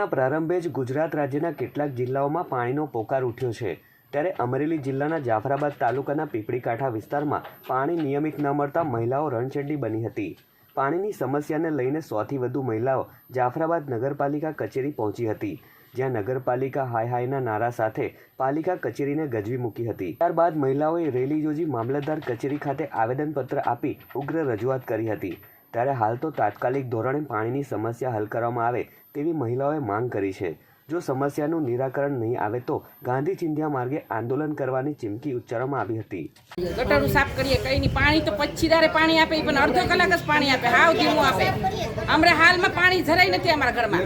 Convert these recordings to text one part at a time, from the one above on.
ઉનાળાના પ્રારંભે જ ગુજરાત રાજ્યના કેટલાક જિલ્લાઓમાં પાણીનો પોકાર ઉઠ્યો છે। ત્યારે અમરેલી જિલ્લાના જાફરાબાદ તાલુકાના પીપળીકાંઠા વિસ્તારમાં પાણી નિયમિત ન મળતા મહિલાઓ રણચંડી બની હતી। પાણીની સમસ્યાને લઈને 100થી વધુ મહિલાઓ જાફરાબાદ નગરપાલિકા કચેરી પહોંચી હતી, જ્યાં નગરપાલિકા હાય હાયના નારા સાથે પાલિકા કચેરીને ગજવી મૂકી હતી। ત્યારબાદ મહિલાઓએ રેલી યોજી મામલતદાર કચેરી ખાતે આવેદનપત્ર આપી ઉગ્ર રજૂઆત કરી હતી। ત્યારે હાલ તો તાત્કાલિક ધોરણે પાણીની સમસ્યા હલ કરવામાં આવે તેવી મહિલાઓએ માંગ કરી છે। જો સમસ્યાનું નિરાકરણ નહીં આવે તો ગાંધી ચિંધ્યા માર્ગે આંદોલન કરવાની ચીમકી ઉચ્ચારવામાં આવી હતી। ગટરો સાફ કરીએ કઈ નહીં, પાણી તો પછીદારે પાણી આપે પણ અડધો કલાક જ પાણી આપે, હાવ ધીમું આપે। અમને હાલમાં પાણી જરાય નથી અમારા ઘરમાં,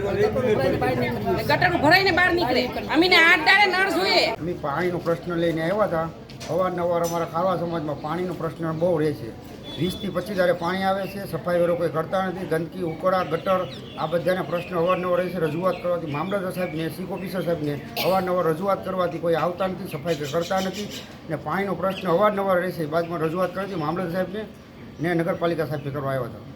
ગટરો ભરાઈને બહાર નીકળે। અમીને 8 દાડે નળ જોઈએ। અમે પાણીનો પ્રશ્ન લઈને આવ્યા હતા। અવારનવાર અમારા ખારવા સમાજમાં પાણીનો પ્રશ્ન બહુ રહે છે। 20 થી 25 દાડે પાણી આવે છે, સફાઈ વેરો કોઈ કરતા નથી। ગંદકી, ઉકળા, ગટર આ બધાના પ્રશ્ન અવારનવાર રહે છે। રજૂઆત કરવાથી મામલતદાર સાહેબને, ચીફ ઓફિસર સાહેબને અવારનવાર રજૂઆત કરવાથી કોઈ આવતા નથી, સફાઈ કરતા નથી ને પાણીનો પ્રશ્ન અવારનવાર રહે છે। બાદમાં રજૂઆત કરવાથી મામલતદાર સાહેબને ને નગરપાલિકા સાહેબને કરવા આવ્યા હતા।